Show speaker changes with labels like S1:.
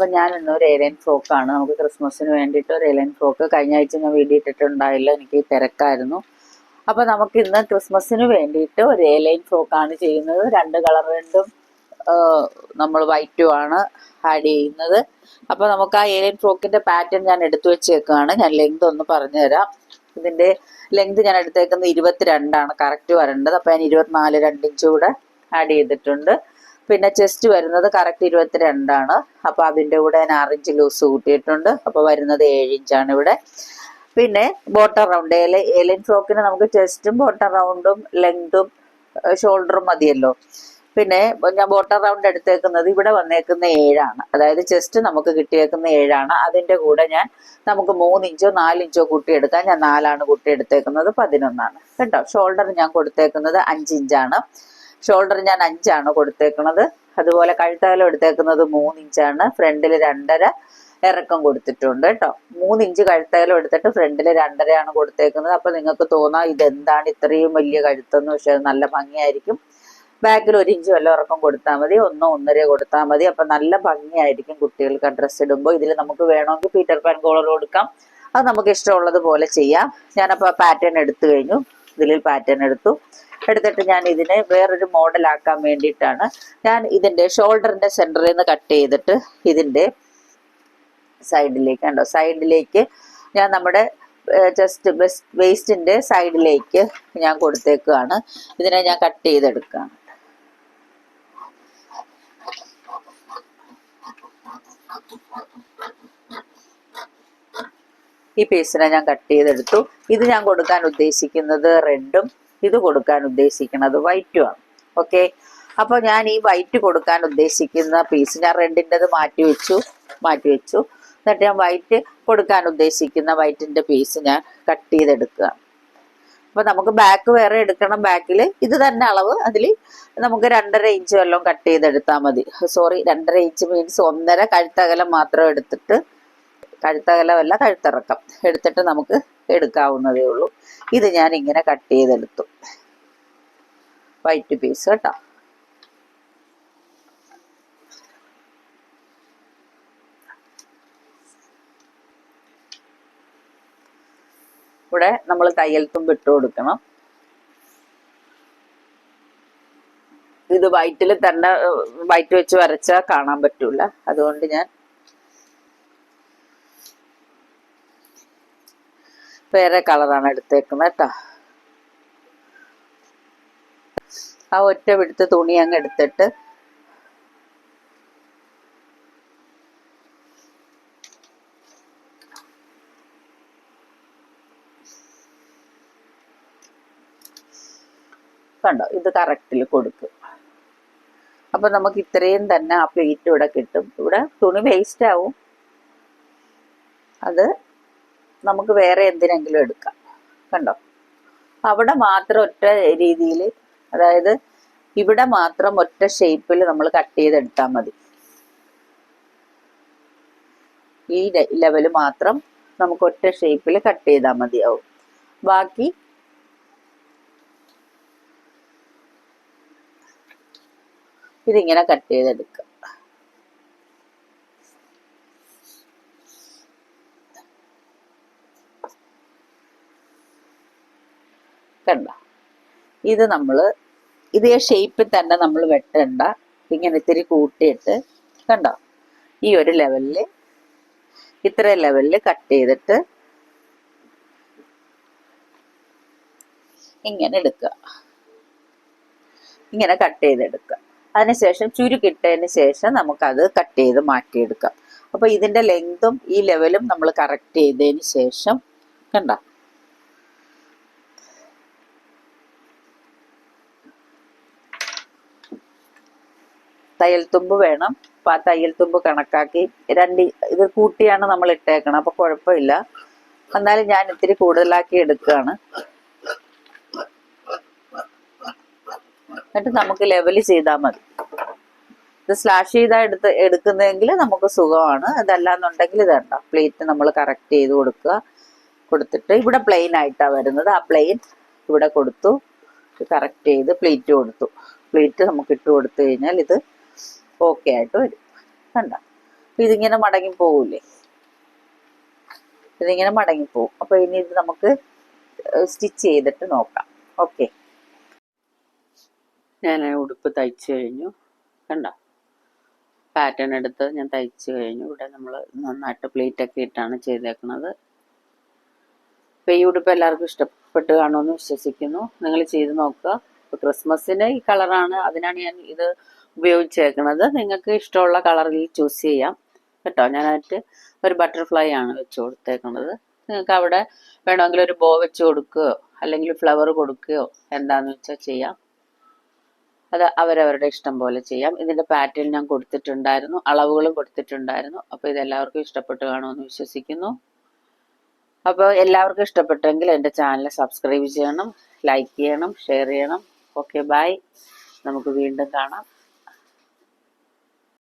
S1: അപ്പം ഞാൻ ഇന്നൊരു എയർലൈൻ ഫ്രോക്കാണ്, നമുക്ക് ക്രിസ്മസിന് വേണ്ടിയിട്ട് ഒരു എയർലൈൻ ഫ്രോക്ക്. കഴിഞ്ഞ ആഴ്ച ഞാൻ വീഡിയോ ഇട്ടിട്ടുണ്ടായില്ല, എനിക്ക് തിരക്കായിരുന്നു. അപ്പം നമുക്ക് ഇന്ന് ക്രിസ്മസിന് വേണ്ടിയിട്ട് ഒരു എയർലൈൻ ഫ്രോക്കാണ് ചെയ്യുന്നത്. 2 കളർ രണ്ടും നമ്മൾ വൈറ്റും ആണ് ആഡ് ചെയ്യുന്നത്. അപ്പോൾ നമുക്ക് ആ എയർലൈൻ ഫ്രോക്കിൻ്റെ പാറ്റേൺ ഞാൻ എടുത്തു വെച്ചേക്കാണ്. ഞാൻ ലെങ്ത് ഒന്ന് പറഞ്ഞു തരാം. ഇതിൻ്റെ ലെങ്ത് ഞാൻ എടുത്തേക്കുന്നത് 22 കറക്റ്റ് വരേണ്ടത്. അപ്പോൾ ഞാൻ 24 2 ഇഞ്ച് കൂടെ ആഡ് ചെയ്തിട്ടുണ്ട്. പിന്നെ ചെസ്റ്റ് വരുന്നത് കറക്റ്റ് 22. അപ്പോൾ അതിൻ്റെ കൂടെ ഞാൻ 6 ഇഞ്ച് ലൂസ് കൂട്ടിയിട്ടുണ്ട്. അപ്പോൾ വരുന്നത് 7 ഇഞ്ചാണ് ഇവിടെ. പിന്നെ ബോട്ടം റൗണ്ട്, എയർലൈൻ ഫ്രോക്കിന് നമുക്ക് ചെസ്റ്റും ബോട്ടം റൗണ്ടും ലെങ്തും ഷോൾഡറും മതിയല്ലോ. പിന്നെ ഞാൻ ബോട്ടം റൗണ്ട് എടുത്തേക്കുന്നത് ഇവിടെ വന്നേക്കുന്ന 7, അതായത് ചെസ്റ്റ് നമുക്ക് കിട്ടിയേക്കുന്ന 7. അതിൻ്റെ കൂടെ നമുക്ക് 3 ഇഞ്ചോ 4 ഇഞ്ചോ കൂട്ടിയെടുക്കാം. ഞാൻ 4 കൂട്ടിയെടുത്തേക്കുന്നത് 11 കേട്ടോ. ഷോൾഡർ ഞാൻ കൊടുത്തേക്കുന്നത് 5 ഇഞ്ചാണ്. ഷോൾഡർ ഞാൻ 5 കൊടുത്തേക്കുന്നത്. അതുപോലെ കഴുത്തകലം എടുത്തേക്കുന്നത് 3 ഇഞ്ചാണ്. ഫ്രണ്ടിൽ 2.5 ഇറക്കം കൊടുത്തിട്ടുണ്ട് കേട്ടോ. 3 ഇഞ്ച് കഴുത്തകലം എടുത്തിട്ട് ഫ്രണ്ടിൽ 2.5 കൊടുത്തേക്കുന്നത്. അപ്പോൾ നിങ്ങൾക്ക് തോന്നാം ഇതെന്താണ് ഇത്രയും വലിയ കഴുത്തെന്ന്. പക്ഷെ അത് നല്ല ഭംഗിയായിരിക്കും. ബാക്കിൽ 1 ഇഞ്ച് വല്ല ഇറക്കം കൊടുത്താൽ മതി, 1 1.5 കൊടുത്താൽ മതി. അപ്പം നല്ല ഭംഗിയായിരിക്കും കുട്ടികൾക്ക് ഡ്രസ്സ് ഇടുമ്പോൾ. ഇതിൽ നമുക്ക് വേണമെങ്കിൽ പീറ്റർ പാൻ കോളർ കൊടുക്കാം. അത് നമുക്ക് ഇഷ്ടമുള്ളത് പോലെ ചെയ്യാം. ഞാനപ്പോൾ പാറ്റേൺ എടുത്തു കഴിഞ്ഞു. ഇതിൽ പാറ്റേൺ എടുത്തിട്ട് ഞാൻ ഇതിനെ വേറൊരു മോഡലാക്കാൻ വേണ്ടിയിട്ടാണ് ഞാൻ ഇതിൻ്റെ ഷോൾഡറിൻ്റെ സെൻറ്ററിൽ നിന്ന് കട്ട് ചെയ്തിട്ട് ഇതിൻ്റെ സൈഡിലേക്ക് ഞാൻ നമ്മുടെ ജസ്റ്റ് വേസ്റ്റിൻ്റെ സൈഡിലേക്ക് ഞാൻ കൊടുത്തേക്കുകയാണ്. ഇതിനെ ഞാൻ കട്ട് ചെയ്തെടുക്കുകയാണ്. ഈ പീസിനെ ഞാൻ കട്ട് ചെയ്തെടുത്തു. ഇത് ഞാൻ കൊടുക്കാൻ ഉദ്ദേശിക്കുന്നത് റെഡും, ഇത് കൊടുക്കാൻ ഉദ്ദേശിക്കുന്നത് വൈറ്റുമാണ്. ഓക്കെ, അപ്പോൾ ഞാൻ ഈ വൈറ്റ് കൊടുക്കാൻ ഉദ്ദേശിക്കുന്ന പീസ് ഞാൻ റെഡിൻ്റെത് മാറ്റി വെച്ചു. എന്നിട്ട് ഞാൻ വൈറ്റ് കൊടുക്കാൻ ഉദ്ദേശിക്കുന്ന വൈറ്റിൻ്റെ പീസ് ഞാൻ കട്ട് ചെയ്തെടുക്കുക. അപ്പോൾ നമുക്ക് ബാക്ക് വേറെ എടുക്കണം. ബാക്കിൽ ഇത് തന്നെ അളവ്, അതിൽ നമുക്ക് 2.5 ഇഞ്ച് വല്ലതും കട്ട് ചെയ്തെടുത്താൽ മതി. സോറി, 2.5 ഇഞ്ച് മീൻസ് 1.5 കഴുത്തകലം മാത്രം എടുത്തിട്ട്, കഴുത്തകലമല്ല കഴുത്തിറക്കം എടുത്തിട്ട് നമുക്ക് എടുക്കാവുന്നതേ ഉള്ളൂ. ഇത് ഞാൻ ഇങ്ങനെ കട്ട് ചെയ്തെടുത്തു, വൈറ്റ് പീസ് കേട്ടോ. ഇവിടെ നമ്മൾ തയ്യൽ തുമ്പ് ഇട്ട് കൊടുക്കണം. ഇത് വൈറ്റിൽ തന്നെ വൈറ്റ് വെച്ച് വരച്ചാൽ കാണാൻ പറ്റൂല, അതുകൊണ്ട് ഞാൻ വേറെ കളറാണ് എടുത്തേക്കുന്നത് കേട്ടോ. ആ ഒറ്റ പിടുത്ത് തുണി അങ്ങ് എടുത്തിട്ട് കണ്ടോ, ഇത് കറക്റ്റിൽ കൊടുക്കും. അപ്പൊ നമുക്ക് ഇത്രയും തന്നെ ആ പ്ലേറ്റ് ഇവിടെ കിട്ടും. ഇവിടെ തുണി വേസ്റ്റ് ആവും, അത് നമുക്ക് വേറെ എന്തിനെങ്കിലും എടുക്കാം. കണ്ടോ, അവിടെ മാത്രം ഒറ്റ രീതിയിൽ, അതായത് ഇവിടെ മാത്രം ഒറ്റ ഷേപ്പിൽ നമ്മൾ കട്ട് ചെയ്തെടുത്താൽ മതി. ഈ ലെവൽ മാത്രം നമുക്ക് ഒറ്റ ഷേപ്പിൽ കട്ട് ചെയ്താൽ മതിയാവും. ബാക്കി ഇതിങ്ങനെ കട്ട് ചെയ്തെടുക്കുക. കണ്ട, ഇത് ഇതേ ഷേപ്പിൽ തന്നെ നമ്മൾ വെട്ടണ്ട. ഇങ്ങനെ ഇത്തിരി കൂട്ടിയിട്ട് കണ്ടോ, ഈ ഒരു ലെവലിൽ ഇത്ര ലെവലിൽ കട്ട് ചെയ്തിട്ട് ഇങ്ങനെ എടുക്കുക. ഇങ്ങനെ കട്ട് ചെയ്തെടുക്കുക. അതിനുശേഷം ചുരുക്കിട്ടതിന് ശേഷം നമുക്കത് കട്ട് ചെയ്ത് മാറ്റിയെടുക്കാം. അപ്പോൾ ഇതിൻ്റെ ലെങ്തും ഈ ലെവലും നമ്മൾ കറക്റ്റ് ചെയ്തതിന് ശേഷം കണ്ട, തയ്യൽ തുമ്പ് വേണം. അപ്പം ആ തയ്യൽ തുമ്പ് കണക്കാക്കി ഇത് കൂട്ടിയാണ് നമ്മൾ ഇട്ടേക്കണം. അപ്പോൾ കുഴപ്പമില്ല. എന്നാലും ഞാൻ ഇത്തിരി കൂടുതലാക്കി എടുക്കുകയാണ്. എന്നിട്ട് നമുക്ക് ലെവൽ ചെയ്താൽ മതി. ഇത് സ്ലാഷ് ചെയ്താൽ എടുക്കുന്നതെങ്കിൽ നമുക്ക് സുഖമാണ്. അതല്ലാന്നുണ്ടെങ്കിൽ ഇതണ്ട പ്ലേറ്റ് നമ്മൾ കറക്റ്റ് ചെയ്ത് കൊടുത്തിട്ട് ഇവിടെ പ്ലെയിൻ ആയിട്ടാണ് വരുന്നത്. ആ പ്ലെയിൻ ഇവിടെ കൊടുത്തു, കറക്റ്റ് ചെയ്ത് പ്ലേറ്റ് കൊടുത്തു. പ്ലേറ്റ് നമുക്ക് ഇട്ട് കൊടുത്തു കഴിഞ്ഞാൽ ഇത് ഓക്കെ ആയിട്ട് വരും. കണ്ട, ഇതിങ്ങനെ മടങ്ങി പോകൂലേ, ഇതിങ്ങനെ മടങ്ങിപ്പോവും. അപ്പോൾ ഇനി ഇത് നമുക്ക് സ്റ്റിച്ച് ചെയ്തിട്ട് നോക്കാം. ഓക്കെ, ഞാൻ ഉടുപ്പ് തയ്ച്ചു കഴിഞ്ഞു. കണ്ടോ, പാറ്റേൺ എടുത്ത് ഞാൻ തയ്ച്ചു കഴിഞ്ഞു. ഇവിടെ നമ്മൾ നന്നായിട്ട് പ്ലീറ്റൊക്കെ ഇട്ടാണ് ചെയ്തേക്കുന്നത്. അപ്പോൾ ഈ ഉടുപ്പ് എല്ലാവർക്കും ഇഷ്ടപ്പെട്ട് കാണുമെന്ന് വിശ്വസിക്കുന്നു. നിങ്ങൾ ചെയ്ത് നോക്കുക. ഇപ്പോൾ ക്രിസ്മസിന് ഈ കളറാണ്, അതിനാണ് ഞാൻ ഇത് ഉപയോഗിച്ചേക്കുന്നത്. നിങ്ങൾക്ക് ഇഷ്ടമുള്ള കളറിൽ ചൂസ് ചെയ്യാം കേട്ടോ. ഞാനായിട്ട് ഒരു ബട്ടർഫ്ലൈ ആണ് വെച്ച് കൊടുത്തേക്കുന്നത്. നിങ്ങൾക്ക് അവിടെ വേണമെങ്കിൽ ഒരു ബോ വെച്ച് കൊടുക്കുകയോ അല്ലെങ്കിൽ ഫ്ലവർ കൊടുക്കുകയോ എന്താണെന്ന് വെച്ചാൽ ചെയ്യാം. അത് അവരവരുടെ ഇഷ്ടം പോലെ ചെയ്യാം. ഇതിൻ്റെ പാറ്റേൺ ഞാൻ കൊടുത്തിട്ടുണ്ടായിരുന്നു, അളവുകളും കൊടുത്തിട്ടുണ്ടായിരുന്നു. അപ്പോൾ ഇതെല്ലാവർക്കും ഇഷ്ടപ്പെട്ട് കാണുമെന്ന് വിശ്വസിക്കുന്നു. അപ്പോൾ എല്ലാവർക്കും ഇഷ്ടപ്പെട്ടെങ്കിൽ എൻ്റെ ചാനൽ സബ്സ്ക്രൈബ് ചെയ്യണം, ലൈക്ക് ചെയ്യണം, ഷെയർ ചെയ്യണം. Okay, bye. നമുക്ക് വീണ്ടും കാണാം.